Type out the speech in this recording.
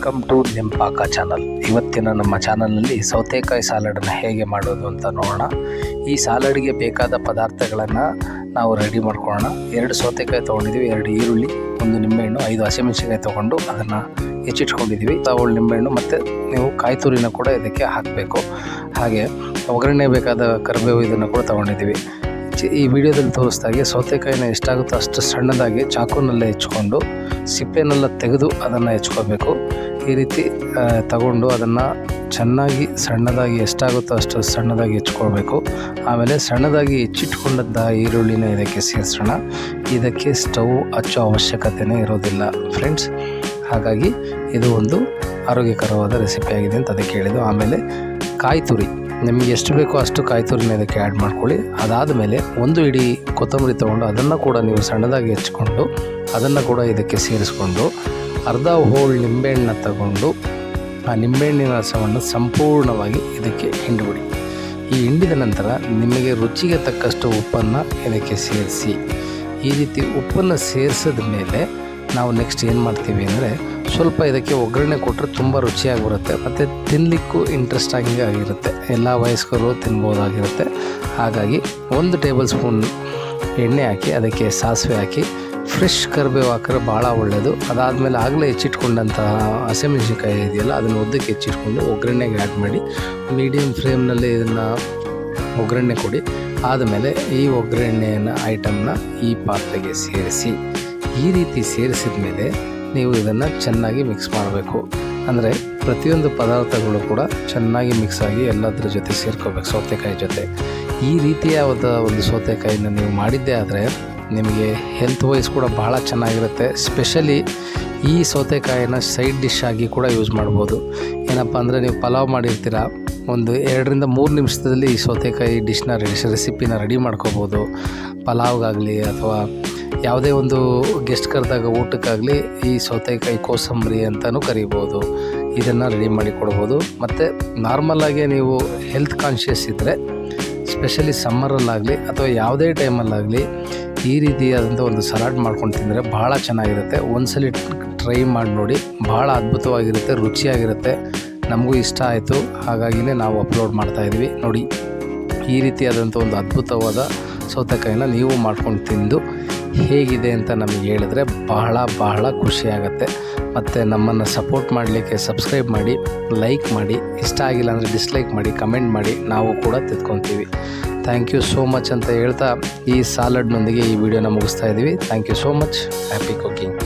Welcome to ನಿಂಪಾಕ channel. ಇವತ್ತಿನ ನಮ್ಮ ಚಾನಲ್ನಲ್ಲಿ ಸೌತೆಕಾಯಿ ಸಾಲಡನ್ನು ಹೇಗೆ ಮಾಡೋದು ಅಂತ ನೋಡೋಣ. ಈ ಸಾಲಡ್ಗೆ ಬೇಕಾದ ಪದಾರ್ಥಗಳನ್ನು ನಾವು ರೆಡಿ ಮಾಡ್ಕೊಳ್ಳೋಣ. 2 ಸೌತೆಕಾಯಿ ತೊಗೊಂಡಿದ್ದೀವಿ, 2 ಈರುಳ್ಳಿ, 1 ನಿಂಬೆಹಣ್ಣು, 5 ಹಸಿಮೆಣಸಿನಕಾಯಿ ತೊಗೊಂಡು ಅದನ್ನು ಹೆಚ್ಚಿಟ್ಕೊಂಡಿದ್ದೀವಿ. ಅವಳು ನಿಂಬೆಹಣ್ಣು ಮತ್ತು ನೀವು ಕಾಯಿ ತುರಿನ ಕೂಡ ಇದಕ್ಕೆ ಹಾಕಬೇಕು. ಹಾಗೆ ಒಗ್ಗರಣೆ ಬೇಕಾದ ಕರಿಬೇವು ಇದನ್ನು ಕೂಡ ತೊಗೊಂಡಿದ್ದೀವಿ. ಈ ವಿಡಿಯೋದಲ್ಲಿ ತೋರಿಸ್ದಾಗೆ ಸೌತೆಕಾಯಿನ ಎಷ್ಟಾಗುತ್ತೋ ಅಷ್ಟು ಸಣ್ಣದಾಗಿ ಚಾಕುನಲ್ಲೇ ಹೆಚ್ಕೊಂಡು ಸಿಪ್ಪೆನೆಲ್ಲ ತೆಗೆದು ಅದನ್ನು ಹೆಚ್ಕೋಬೇಕು. ಈ ರೀತಿ ತಗೊಂಡು ಅದನ್ನು ಚೆನ್ನಾಗಿ ಸಣ್ಣದಾಗಿ ಎಷ್ಟಾಗುತ್ತೋ ಅಷ್ಟು ಸಣ್ಣದಾಗಿ ಹೆಚ್ಕೊಳ್ಬೇಕು. ಆಮೇಲೆ ಸಣ್ಣದಾಗಿ ಹೆಚ್ಚಿಟ್ಕೊಂಡಂಥ ಈರುಳ್ಳಿನ ಇದಕ್ಕೆ ಸೇರಿಸೋಣ. ಇದಕ್ಕೆ ಸ್ಟವ್ ಹಚ್ಚೋ ಅವಶ್ಯಕತೆಯೇ ಇರೋದಿಲ್ಲ ಫ್ರೆಂಡ್ಸ್. ಹಾಗಾಗಿ ಇದು ಒಂದು ಆರೋಗ್ಯಕರವಾದ ರೆಸಿಪಿ ಆಗಿದೆ ಅಂತ ಅದಕ್ಕೆ ಹೇಳಿದ್ದು. ಆಮೇಲೆ ಕಾಯಿ ತುರಿ ನಿಮಗೆ ಎಷ್ಟು ಬೇಕೋ ಅಷ್ಟು ಕಾಯಿ ತುರಿನ ಇದಕ್ಕೆ ಆ್ಯಡ್ ಮಾಡ್ಕೊಳ್ಳಿ. ಅದಾದಮೇಲೆ 1 ಇಡೀ ಕೊತ್ತಂಬರಿ ತೊಗೊಂಡು ಅದನ್ನು ಕೂಡ ನೀವು ಸಣ್ಣದಾಗಿ ಹೆಚ್ಕೊಂಡು ಅದನ್ನು ಕೂಡ ಇದಕ್ಕೆ ಸೇರಿಸ್ಕೊಂಡು ಅರ್ಧ ಹೋಳು ನಿಂಬೆಹಣ್ಣು ತಗೊಂಡು ಆ ನಿಂಬೆಹಣ್ಣಿನ ರಸವನ್ನು ಸಂಪೂರ್ಣವಾಗಿ ಇದಕ್ಕೆ ಹಿಂಡಿಬಿಡಿ. ಈ ಹಿಂಡಿದ ನಂತರ ನಿಮಗೆ ರುಚಿಗೆ ತಕ್ಕಷ್ಟು ಉಪ್ಪನ್ನು ಇದಕ್ಕೆ ಸೇರಿಸಿ. ಈ ರೀತಿ ಉಪ್ಪನ್ನು ಸೇರಿಸಿದ ಮೇಲೆ ನಾವು ನೆಕ್ಸ್ಟ್ ಏನು ಮಾಡ್ತೀವಿ ಅಂದರೆ ಸ್ವಲ್ಪ ಇದಕ್ಕೆ ಒಗ್ಗರಣೆ ಕೊಟ್ಟರೆ ತುಂಬ ರುಚಿಯಾಗಿ ಬರುತ್ತೆ ಮತ್ತು ತಿನ್ನಲಿಕ್ಕೂ ಇಂಟ್ರೆಸ್ಟಾಗಿ ಆಗಿರುತ್ತೆ. ಎಲ್ಲ ವಯಸ್ಕರು ತಿನ್ಬೋದಾಗಿರುತ್ತೆ. ಹಾಗಾಗಿ 1 ಟೇಬಲ್ ಸ್ಪೂನ್ ಎಣ್ಣೆ ಹಾಕಿ ಅದಕ್ಕೆ ಸಾಸಿವೆ ಹಾಕಿ ಫ್ರೆಶ್ ಕರಿಬೇವು ಹಾಕಿದ್ರೆ ಭಾಳ ಒಳ್ಳೆಯದು. ಅದಾದಮೇಲೆ ಆಗಲೇ ಹೆಚ್ಚಿಟ್ಕೊಂಡಂತಹ ಹಸಿಮೆಣಸಿನಕಾಯಿ ಇದೆಯಲ್ಲ ಅದನ್ನು ಉದ್ದಕ್ಕೆ ಹೆಚ್ಚಿಟ್ಕೊಂಡು ಒಗ್ಗರಣೆಗೆ ಆ್ಯಡ್ ಮಾಡಿ ಮೀಡಿಯಮ್ ಫ್ಲೇಮ್ನಲ್ಲಿ ಇದನ್ನು ಒಗ್ಗರಣೆ ಕೊಡಿ. ಆದಮೇಲೆ ಈ ಒಗ್ಗರಣೆಯನ್ನು ಐಟಮ್ನ ಈ ಪಾತ್ರೆಗೆ ಸೇರಿಸಿ. ಈ ರೀತಿ ಸೇರಿಸಿದ ಮೇಲೆ ನೀವು ಇದನ್ನು ಚೆನ್ನಾಗಿ ಮಿಕ್ಸ್ ಮಾಡಬೇಕು. ಅಂದರೆ ಪ್ರತಿಯೊಂದು ಪದಾರ್ಥಗಳು ಕೂಡ ಚೆನ್ನಾಗಿ ಮಿಕ್ಸ್ ಆಗಿ ಎಲ್ಲದರ ಜೊತೆ ಸೇರ್ಕೋಬೇಕು ಸೌತೆಕಾಯಿ ಜೊತೆ. ಈ ರೀತಿಯಾದ ಒಂದು ಸೌತೆಕಾಯಿನ ನೀವು ಮಾಡಿದ್ದೇ ಆದರೆ ನಿಮಗೆ ಹೆಲ್ತ್ ವೈಸ್ ಕೂಡ ಭಾಳ ಚೆನ್ನಾಗಿರುತ್ತೆ. ಸ್ಪೆಷಲಿ ಈ ಸೌತೆಕಾಯಿನ ಸೈಡ್ ಡಿಶ್ ಆಗಿ ಕೂಡ ಯೂಸ್ ಮಾಡ್ಬೋದು. ಏನಪ್ಪ ಅಂದರೆ ನೀವು ಪಲಾವ್ ಮಾಡಿರ್ತೀರ, ಒಂದು 2 ರಿಂದ 3 ನಿಮಿಷದಲ್ಲಿ ಈ ಸೌತೆಕಾಯಿ ಡಿಶ್ನ ರೆಸಿಪಿನ ರೆಡಿ ಮಾಡ್ಕೋಬೋದು. ಪಲಾವ್ಗಾಗಲಿ ಅಥವಾ ಯಾವುದೇ ಒಂದು ಗೆಸ್ಟ್ ಕರೆದಾಗ ಊಟಕ್ಕಾಗಲಿ ಈ ಸೌತೆಕಾಯಿ ಕೋಸಂಬರಿ ಅಂತಲೂ ಕರಿಬೋದು. ಇದನ್ನು ರೆಡಿ ಮಾಡಿ ಕೊಡ್ಬೋದು. ಮತ್ತು ನಾರ್ಮಲಾಗಿ ನೀವು ಹೆಲ್ತ್ ಕಾನ್ಷಿಯಸ್ ಇದ್ದರೆ ಸ್ಪೆಷಲಿ ಸಮ್ಮರಲ್ಲಾಗಲಿ ಅಥವಾ ಯಾವುದೇ ಟೈಮಲ್ಲಾಗಲಿ ಈ ರೀತಿಯಾದಂಥ ಒಂದು ಸಲಾಡ್ ಮಾಡ್ಕೊಂಡು ತಿಂದರೆ ಭಾಳ ಚೆನ್ನಾಗಿರುತ್ತೆ. ಒಂದ್ಸಲಿ ಟ್ರೈ ಮಾಡಿ ನೋಡಿ, ಭಾಳ ಅದ್ಭುತವಾಗಿರುತ್ತೆ, ರುಚಿಯಾಗಿರುತ್ತೆ. ನಮಗೂ ಇಷ್ಟ ಆಯಿತು, ಹಾಗಾಗಿನೇ ನಾವು ಅಪ್ಲೋಡ್ ಮಾಡ್ತಾಯಿದ್ವಿ ನೋಡಿ. ಈ ರೀತಿಯಾದಂಥ ಒಂದು ಅದ್ಭುತವಾದ ಸೌತೆಕಾಯಿನ ನೀವು ಮಾಡ್ಕೊಂಡು ತಿಂದು ಹೇಗಿದೆ ಅಂತ ನಮಗೆ ಹೇಳಿದ್ರೆ ಬಹಳ ಖುಷಿಯಾಗುತ್ತೆ. ಮತ್ತು ನಮ್ಮನ್ನು ಸಪೋರ್ಟ್ ಮಾಡಲಿಕ್ಕೆ ಸಬ್ಸ್ಕ್ರೈಬ್ ಮಾಡಿ, ಲೈಕ್ ಮಾಡಿ, ಇಷ್ಟ ಆಗಿಲ್ಲ ಅಂದರೆ ಡಿಸ್ಲೈಕ್ ಮಾಡಿ, ಕಮೆಂಟ್ ಮಾಡಿ, ನಾವು ಕೂಡ ತಿದ್ಕೊತೀವಿ. ಥ್ಯಾಂಕ್ ಯು ಸೋ ಮಚ್ ಅಂತ ಹೇಳ್ತಾ ಈ ಸಾಲಡ್ನೊಂದಿಗೆ ಈ ವಿಡಿಯೋನ ಮುಗಿಸ್ತಾ ಇದ್ದೀವಿ. Thank you so much. Happy cooking.